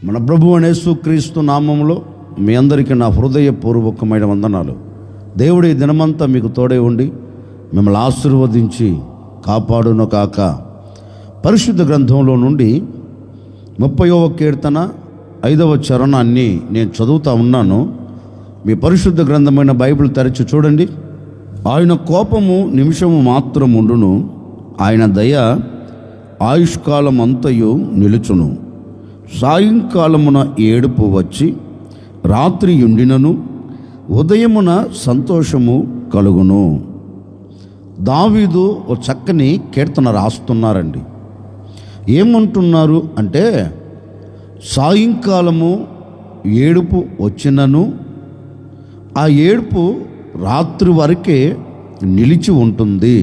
మన ప్రభు అయిన యేసుక్రీస్తు నామములో మీ అందరికీ నా హృదయపూర్వకమైన వందనాలు. దేవుడు ఈ దినమంతా మీకు తోడే ఉండి మిమ్మల్ని ఆశీర్వదించి కాపాడును కాక. పరిశుద్ధ గ్రంథంలో నుండి 30వ కీర్తన 5వ చరణాన్ని నేను చదువుతా ఉన్నాను. మీ పరిశుద్ధ గ్రంథమైన బైబిల్ తెరచి చూడండి. ఆయన కోపము నిమిషము మాత్రం ఉండును, ఆయన దయ ఆయుష్కాలం అంతయు నిలుచును. సాయంకాలమున ఏడుపు వచ్చి రాత్రి ఉండినను ఉదయమున సంతోషము కలుగును. దావీదు ఓ చక్కని కీర్తన రాస్తున్నారండి. ఏమంటున్నారు అంటే, సాయంకాలము ఏడుపు వచ్చినను ఆ ఏడుపు రాత్రి వరకే నిలిచి ఉంటుంది.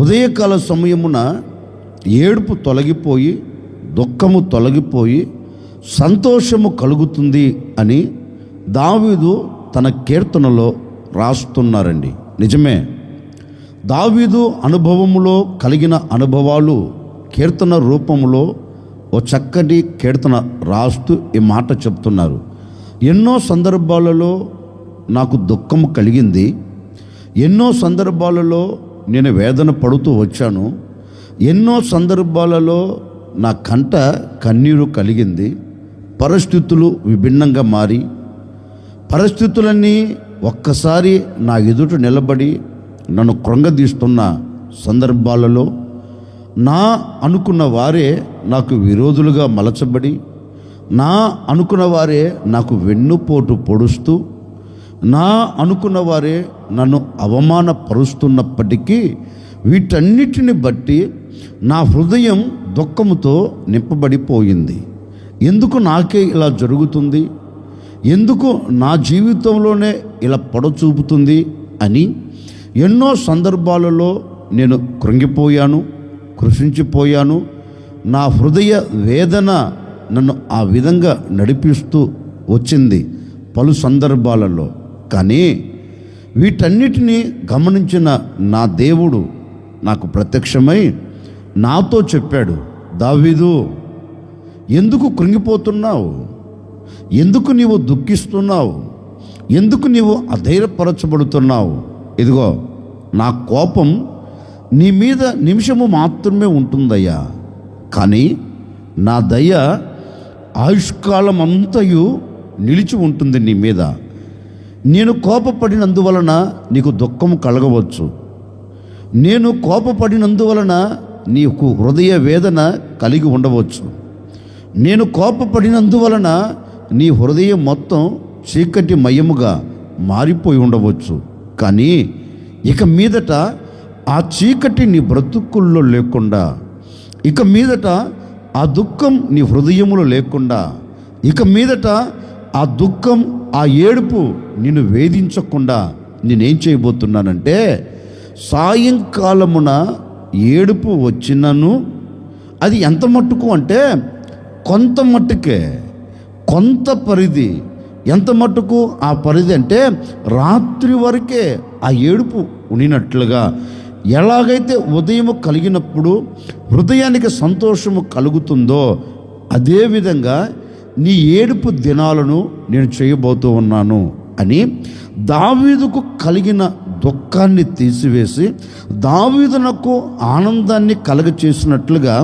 ఉదయకాల సమయమున ఏడుపు తొలగిపోయి దుఃఖము తొలగిపోయి సంతోషము కలుగుతుంది అని దావీదు తన కీర్తనలో రాస్తున్నారండి. నిజమే, దావీదు అనుభవములో కలిగిన అనుభవాలు కీర్తన రూపంలో ఓ చక్కటి కీర్తన రాస్తూ ఈ మాట చెప్తున్నారు. ఎన్నో సందర్భాలలో నాకు దుఃఖము కలిగింది, ఎన్నో సందర్భాలలో నేను వేదన పడుతూ వచ్చాను, ఎన్నో సందర్భాలలో నా కంట కన్నీరు కలిగింది. పరిస్థితులు విభిన్నంగా మారి పరిస్థితులన్నీ ఒక్కసారి నా ఎదుట నిలబడి నన్ను కృంగదీస్తున్న సందర్భాలలో నా అనుకున్న వారే నాకు విరోధులుగా మలచబడి, నా అనుకున్న వారే నాకు వెన్నుపోటు పొడుస్తూ, నా అనుకున్న వారే నన్ను అవమానపరుస్తున్నప్పటికీ వీటన్నిటిని బట్టి నా హృదయం దుఃఖముతో నింపబడిపోయింది. ఎందుకు నాకే ఇలా జరుగుతుంది, ఎందుకు నా జీవితంలోనే ఇలా పొడచూపుతుంది అని ఎన్నో సందర్భాలలో నేను కృంగిపోయాను, కృషించిపోయాను. నా హృదయ వేదన నన్ను ఆ విధంగా నడిపిస్తూ వచ్చింది పలు సందర్భాలలో. కానీ వీటన్నిటినీ గమనించిన నా దేవుడు నాకు ప్రత్యక్షమై నాతో చెప్పాడు, దావీదు, ఎందుకు కృంగిపోతున్నావు, ఎందుకు నీవు దుఃఖిస్తున్నావు, ఎందుకు నీవు అధైర్యపరచబడుతున్నావు? ఇదిగో, నా కోపం నీ మీద నిమిషము మాత్రమే ఉంటుందయ్యా, కానీ నా దయ ఆయుష్కాలం అంతయు నిలిచి ఉంటుంది నీ మీద. నేను కోపపడినందువలన నీకు దుఃఖము కలగవచ్చు, నేను కోపపడినందువలన నీకు హృదయ వేదన కలిగి ఉండవచ్చు, నేను కోపపడినందువలన నీ హృదయం మొత్తం చీకటి మయముగా మారిపోయి ఉండవచ్చు. కానీ ఇక మీదట ఆ చీకటి నీ బ్రతుకుల్లో లేకుండా, ఇక మీదట ఆ దుఃఖం నీ హృదయములో లేకుండా, ఇక మీదట ఆ దుఃఖం ఆ ఏడుపు నిన్ను వేధించకుండా నేనేం చేయబోతున్నానంటే, సాయంకాలమున ఏడుపు వచ్చినను అది ఎంత మట్టుకు అంటే కొంత మట్టుకే, కొంత పరిధి. ఎంత మట్టుకు ఆ పరిధి అంటే రాత్రి వరకే ఆ ఏడుపు ఉండినట్లుగా. ఎలాగైతే ఉదయము కలిగినప్పుడు హృదయానికి సంతోషము కలుగుతుందో అదేవిధంగా నీ ఏడుపు దినాలను నేను చేయబోతూ ఉన్నాను అని దావీదుకు కలిగిన దుఃఖాన్ని తీసివేసి దావీదునకు ఆనందాన్ని కలగచేసినట్లుగా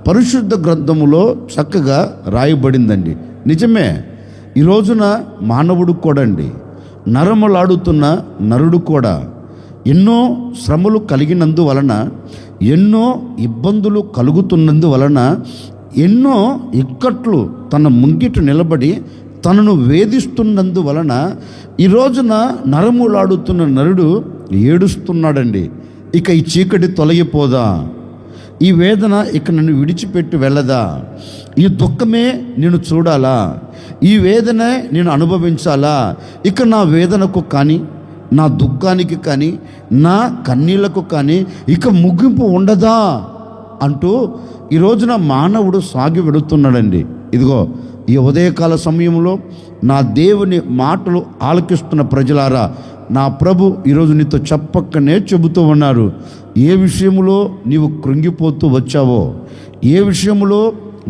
పరిశుద్ధ గ్రంథములో చక్కగా రాయబడిందండి. నిజమే, ఈ రోజున మానవుడు కూడా అండి, నరములాడుతున్న నరుడు కూడా ఎన్నో శ్రమలు కలిగినందువలన, ఎన్నో ఇబ్బందులు కలుగుతున్నందువలన, ఎన్నో ఇక్కట్లు తన ముంగిట నిలబడి తనను వేధిస్తున్నందువలన ఈ రోజున నరములాడుతున్న నరుడు ఏడుస్తున్నాడండి. ఇక ఈ చీకటి తొలగిపోదా, ఈ వేదన ఇక నన్ను విడిచిపెట్టి వెళ్ళదా, ఈ దుఃఖమే నేను చూడాలా, ఈ వేదనే నేను అనుభవించాలా, ఇక నా వేదనకు కానీ నా దుఃఖానికి కానీ నా కన్నీళ్లకు కానీ ఇక ముగింపు ఉండదా అంటూ ఈ రోజున మానవుడు సాగి వెడుతున్నాడండి. ఇదిగో, ఈ ఉదయకాల సమయంలో నా దేవుని మాటలు ఆలకిస్తున్న ప్రజలారా, నా ప్రభు ఈరోజు నీతో చెప్పక్కనే చెబుతూ ఉన్నారు. ఏ విషయంలో నీవు కృంగిపోతూ వచ్చావో, ఏ విషయంలో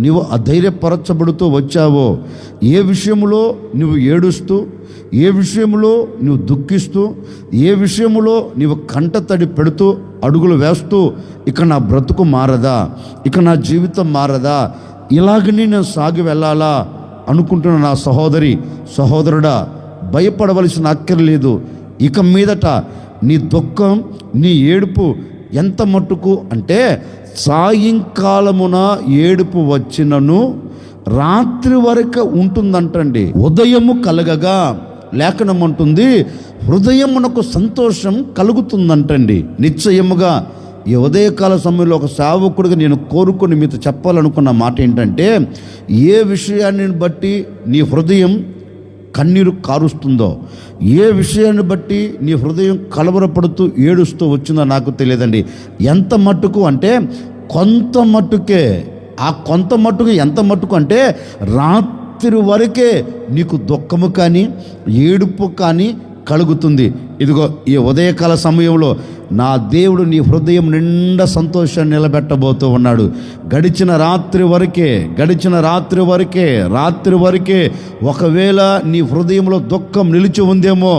నీవు అధైర్యపరచబడుతూ వచ్చావో, ఏ విషయంలో నువ్వు ఏడుస్తూ, ఏ విషయంలో నువ్వు దుఃఖిస్తూ, ఏ విషయంలో నీవు కంటతడి పెడుతూ అడుగులు వేస్తూ ఇక నా బ్రతుకు మారదా, ఇక నా జీవితం మారదా, ఇలాగని నేను సాగి వెళ్ళాలా అనుకుంటున్న నా సహోదరి సహోదరుడా, భయపడవలసిన అక్కర్లేదు. ఇక మీదట నీ దుఃఖం, నీ ఏడుపు ఎంత మట్టుకు అంటే, సాయంకాలమున ఏడుపు వచ్చినను రాత్రి వరకు ఉంటుందంటండి. ఉదయము కలగగా లేఖనం అంటుంది, హృదయమునకు సంతోషం కలుగుతుందంటండి. నిశ్చయముగా ఈ ఉదయకాల సమయంలో ఒక సేవకుడిగా నేను కోరుకొని మీతో చెప్పాలనుకున్న మాట ఏంటంటే, ఏ విషయాన్ని బట్టి నీ హృదయం కన్నీరు కారుస్తుందో, ఏ విషయాన్ని బట్టి నీ హృదయం కలవరపడుతూ ఏడుస్తూ వచ్చిందో నాకు తెలియదండి. ఎంత మట్టుకు అంటే కొంత మట్టుకే, ఆ కొంత మట్టుకు ఎంత మట్టుకు అంటే రాత్రి వరకే నీకు దుఃఖము కానీ ఏడుపు కానీ కలుగుతుంది. ఇదిగో ఈ ఉదయకాల సమయంలో నా దేవుడు నీ హృదయం నిండా సంతోషాన్ని నిలబెట్టబోతూ ఉన్నాడు. గడిచిన రాత్రి వరకే ఒకవేళ నీ హృదయంలో దుఃఖం నిలిచి ఉందేమో,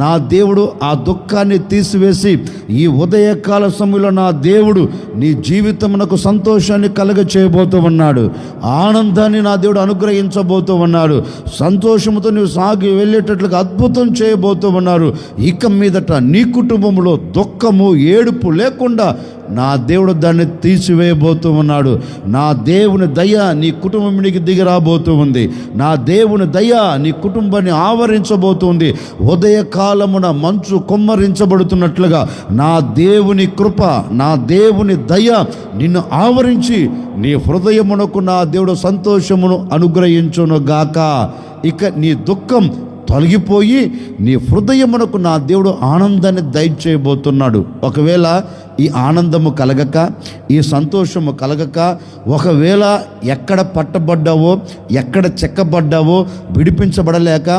నా దేవుడు ఆ దుఃఖాన్ని తీసివేసి ఈ ఉదయకాల సమయంలో నా దేవుడు నీ జీవితమునకు సంతోషాన్ని కలగ చేయబోతూ ఉన్నాడు. ఆనందాన్ని నా దేవుడు అనుగ్రహించబోతూ ఉన్నాడు. సంతోషంతో నీవు సాగి వెళ్ళేటట్లుగా అద్భుతం చేయబోతూ ఉన్నారు. ఇక మీదట నీ కుటుంబంలో దుఃఖము ఏడుపు లేకుండా నా దేవుడు దాన్ని తీసివేయబోతూ ఉన్నాడు. నా దేవుని దయ నీ కుటుంబానికి దిగి రాబోతూ ఉంది. నా దేవుని దయ నీ కుటుంబాన్ని ఆవరించబోతుంది. ఉదయకాలమున మంచు కొమ్మరించబడుతున్నట్లుగా నా దేవుని కృప, నా దేవుని దయ నిన్ను ఆవరించి నీ హృదయమునకు నా దేవుడు సంతోషమును అనుగ్రహించును గాక. ఇక నీ దుఃఖం తొలగిపోయి నీ హృదయమునకు నా దేవుడు ఆనందాన్ని దయచేయబోతున్నాడు. ఒకవేళ ఈ ఆనందము కలగక, ఈ సంతోషము కలగక, ఒకవేళ ఎక్కడ పట్టబడ్డావో, ఎక్కడ చెక్కబడ్డావో విడిపించబడలేక,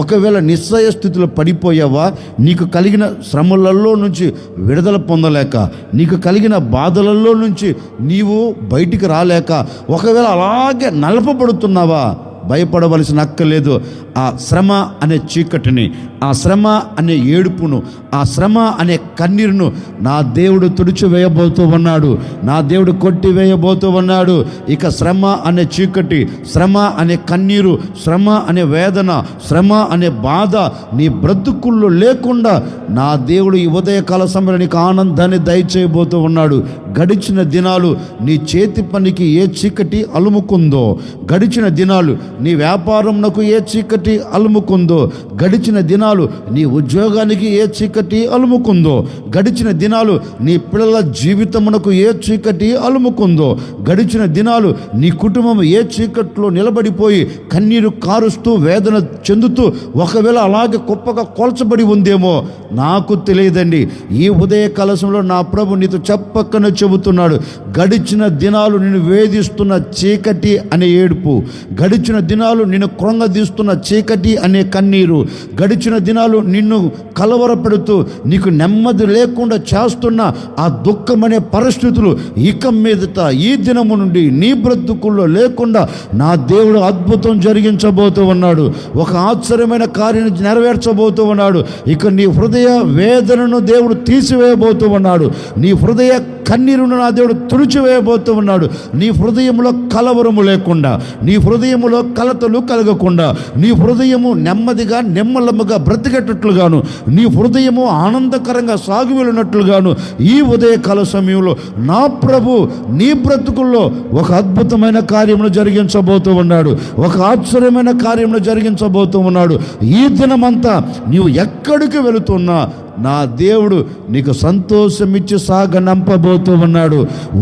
ఒకవేళ నిశ్చయ స్థితిలో పడిపోయావా, నీకు కలిగిన శ్రమలలో నుంచి విడుదల పొందలేక, నీకు కలిగిన బాధలలో నుంచి నీవు బయటికి రాలేక, ఒకవేళ అలాగే నలపబడుతున్నావా, భయపడవలసిన అక్కర్లేదు. ఆ శ్రమ అనే చీకటిని, ఆ శ్రమ అనే ఏడుపును, ఆ శ్రమ అనే కన్నీరును నా దేవుడు తుడిచివేయబోతూ ఉన్నాడు. నా దేవుడు కొట్టివేయబోతూ ఉన్నాడు. ఇక శ్రమ అనే చీకటి, శ్రమ అనే కన్నీరు, శ్రమ అనే వేదన, శ్రమ అనే బాధ నీ బ్రతుకుల్లో లేకుండా నా దేవుడు ఈ ఉదయకాల సమయంలో నీకు ఆనందాన్ని దయచేయబోతూ ఉన్నాడు. గడిచిన దినాలు నీ చేతి పనికి ఏ చీకటి అలుముకుందో, గడిచిన దినాలు నీ వ్యాపారంకు ఏ చీకటి అలుముకుందో, గడిచిన దినాలు నీ ఉద్యోగానికి ఏ చీకటి అలుముకుందో, గడిచిన దినాలు నీ పిల్లల జీవితమునకు ఏ చీకటి అలుముకుందో, గడిచిన దినాలు నీ కుటుంబం ఏ చీకట్లో నిలబడిపోయి కన్నీరు కారుస్తూ వేదన చెందుతూ ఒకవేళ అలాగే కుప్పగా కోల్చబడి ఉందేమో నాకు తెలియదండి. ఈ ఉదయ కలశంలో నా ప్రభు నీతో చెప్పక్కన చెబుతున్నాడు. గడిచిన దినాలు నిన్ను వేధిస్తున్న చీకటి అనే ఏడుపు, గడిచిన దినాలు నిన్ను కృంగదీస్తున్న చీకటి అనే కన్నీరు, గడిచిన దినాలు నిన్ను కలవరపెడుతూ నీకు నెమ్మది లేకుండా చేస్తున్న ఆ దుఃఖమనే పరిస్థితులు ఇక మీదట ఈ దినము నుండి నీ బ్రతుకుల్లో లేకుండా నా దేవుడు అద్భుతం జరిగించబోతూ ఉన్నాడు. ఒక ఆశ్చర్యమైన కార్యం నెరవేర్చబోతూ ఉన్నాడు. ఇక నీ హృదయ వేదనను దేవుడు తీసివేయబోతూ ఉన్నాడు. నీ హృదయ కన్నీరును నా దేవుడు తుడిచివేయబోతూ ఉన్నాడు. నీ హృదయంలో కలవరము లేకుండా, నీ హృదయములో కలతలు కలగకుండా, నీ హృదయము నెమ్మదిగా నెమ్మలముగా బ్రతికేటట్లుగాను, నీ హృదయము ఆనందకరంగా సాగు వెళ్ళినట్లుగాను ఈ ఉదయకాల సమయంలో నా ప్రభు నీ బ్రతుకుల్లో ఒక అద్భుతమైన కార్యమును జరిగించబోతూ ఉన్నాడు. ఒక ఆశ్చర్యమైన కార్యమును జరిగించబోతూ ఉన్నాడు. ఈ దినమంతా నీవు ఎక్కడికి వెళుతున్నా నా దేవుడు నీకు సంతోషమిచ్చి సాగనంపబోతూ ఉన్నాడు.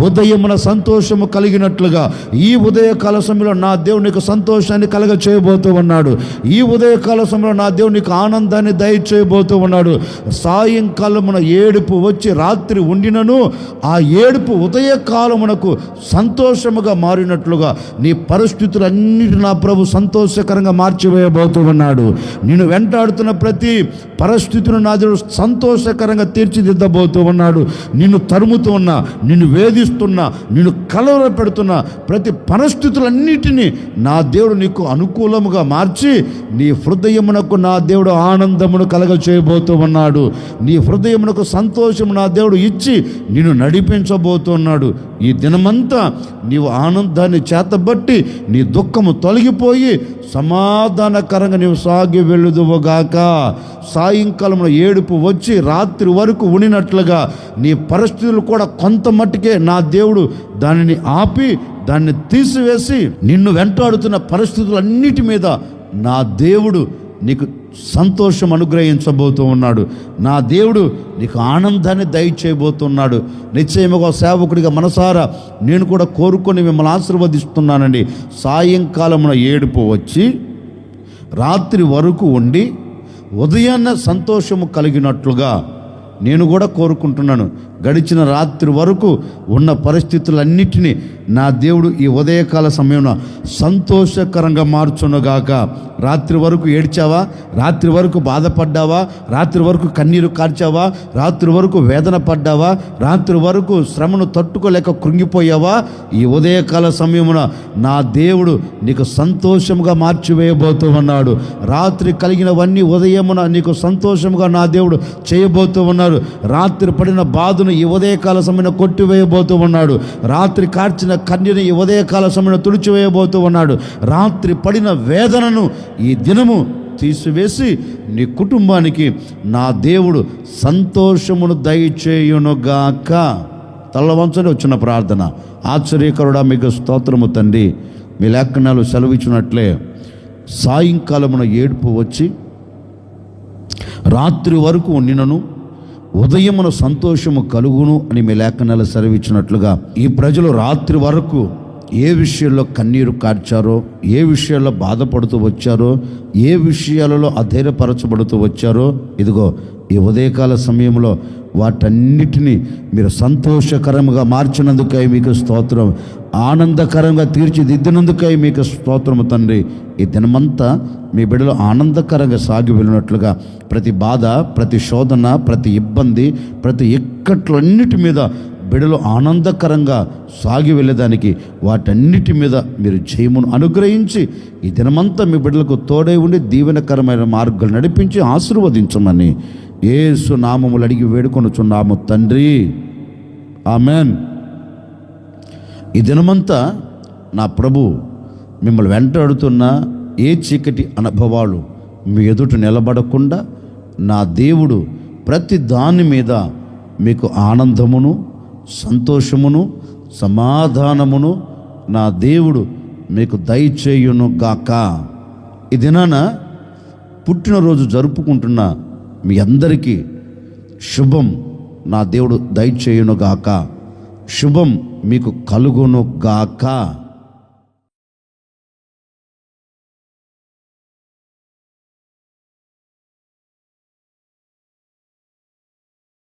ఉదయమున సంతోషము కలిగినట్లుగా ఈ ఉదయకాల సమయంలో నా దేవుడు నీకు సంతోషాన్ని కలగ చేయబోతూ ఉన్నాడు. ఈ ఉదయకాల సమయంలో నా దేవుడు నీకు ఆనందాన్ని దయచేయబోతూ ఉన్నాడు. సాయంకాలమున ఏడుపు వచ్చి రాత్రి ఉండినను ఆ ఏడుపు ఉదయకాలమునకు సంతోషముగా మారినట్లుగా నీ పరిస్థితులన్నిటి నా ప్రభు సంతోషకరంగా మార్చివేయబోతూ ఉన్నాడు. నిన్ను వెంటాడుతున్న ప్రతి పరిస్థితిని నా దేవుడు సంతోషకరంగా తీర్చిదిద్దబోతూ ఉన్నాడు. నిన్ను తరుముతూ ఉన్నా, నిన్ను వేధిస్తున్నా, నిన్ను కలవర పెడుతున్న ప్రతి పరిస్థితులన్నిటినీ నా దేవుడు నీకు అనుకూలముగా మార్చి నీ హృదయమునకు నా దేవుడు ఆనందమును కలగ చేయబోతూ ఉన్నాడు. నీ హృదయమునకు సంతోషము నా దేవుడు ఇచ్చి నిన్ను నడిపించబోతున్నాడు. ఈ దినమంతా నీవు ఆనందాన్ని చేతబట్టి నీ దుఃఖము తొలగిపోయి సమాధానకరంగా నీవు సాగి వెళ్ళుదువుగాక. సాయంకాలంలో ఏడుపు వచ్చి రాత్రి వరకు ఉనినట్లుగా నీ పరిస్థితులు కూడా కొంత మట్టుకే నా దేవుడు దానిని ఆపి దాన్ని తీసివేసి నిన్ను వెంటాడుతున్న పరిస్థితులన్నిటి మీద నా దేవుడు నీకు సంతోషం అనుగ్రహించబోతూ ఉన్నాడు. నా దేవుడు నీకు ఆనందాన్ని దయచేయబోతున్నాడు. నిశ్చయముగా సేవకుడిగా మనసారా నేను కూడా కోరుకొని మిమ్మల్ని ఆశీర్వదిస్తున్నానండి. సాయంకాలమున ఏడుపు వచ్చి రాత్రి వరకు ఉండి ఉదయాన్న సంతోషము కలిగినట్లుగా నేను కూడా కోరుకుంటున్నాను. గడిచిన రాత్రి వరకు ఉన్న పరిస్థితులన్నిటినీ నా దేవుడు ఈ ఉదయకాల సమయంలో సంతోషకరంగా మార్చునుగాక. రాత్రి వరకు ఏడ్చావా, రాత్రి వరకు బాధపడ్డావా, రాత్రి వరకు కన్నీరు కార్చావా, రాత్రి వరకు వేదన పడ్డావా, రాత్రి వరకు శ్రమను తట్టుకోలేక కృంగిపోయావా, ఈ ఉదయకాల సమయమున నా దేవుడు నీకు సంతోషముగా మార్చివేయబోతూ ఉన్నాడు. రాత్రి కలిగినవన్నీ ఉదయమున నీకు సంతోషముగా నా దేవుడు చేయబోతూ ఉన్నారు. రాత్రి పడిన బాధను ఈ ఉదయకాల సమయంలో కొట్టివేయబోతూ ఉన్నాడు. రాత్రి కార్చిన కన్నీరుని ఈ ఉదయకాల సమయంలో తుడిచివేయబోతూ ఉన్నాడు. రాత్రి పడిన వేదనను ఈ దినము తీసివేసి నీ కుటుంబానికి నా దేవుడు సంతోషమును దయచేయునుగాక. తలవంచని వచ్చిన ప్రార్థన. ఆశ్చర్యకరుడా మీకు స్తోత్రము తండ్రి. మీ లేఖనాలు సెలవిచ్చినట్లే సాయంకాలమున ఏడుపు వచ్చి రాత్రి వరకు నిన్నను ఉదయమున సంతోషము కలుగును అని మీ లేఖనాలు సెలవిచ్చినట్లుగా ఈ ప్రజలు రాత్రి వరకు ఏ విషయాల్లో కన్నీరు కార్చారో, ఏ విషయాల్లో బాధపడుతూ వచ్చారో, ఏ విషయాలలో అధైర్యపరచబడుతూ వచ్చారో, ఇదిగో ఈ ఉదయకాల సమయంలో వాటన్నిటినీ మీరు సంతోషకరంగా మార్చినందుకై మీకు స్తోత్రం. ఆనందకరంగా తీర్చిదిద్దినందుకై మీకు స్తోత్రము తండ్రి. ఈ దినమంతా మీ బిడ్డలు ఆనందకరంగా సాగి వెళ్ళినట్లుగా ప్రతి బాధ, ప్రతి శోధన, ప్రతి ఇబ్బంది, ప్రతి ఇక్కట్లన్నిటి మీద బిడ్డలు ఆనందకరంగా సాగి వెళ్ళేదానికి వాటన్నిటి మీద మీరు జయమును అనుగ్రహించి ఈ దినమంతా మీ బిడ్డలకు తోడై ఉండి దీవెనకరమైన మార్గాలు నడిపించి ఆశీర్వదించమని యేసు నామములు అడిగి వేడుకొనుచున్నాము తండ్రి. ఆమెన్. ఈ దినమంతా నా ప్రభు మిమ్మల్ని వెంటాడుతున్న ఏ చీకటి అనుభవాలు మీ ఎదుట నిలబడకుండా నా దేవుడు ప్రతి దాని మీద మీకు ఆనందమును, సంతోషమును, సమాధానమును నా దేవుడు మీకు దయచేయును గాక. ఈ దినాన పుట్టినరోజు జరుపుకుంటున్న మీ అందరికీ శుభం నా దేవుడు దయచేయును గాక. శుభం మీకు కలుగును గాక.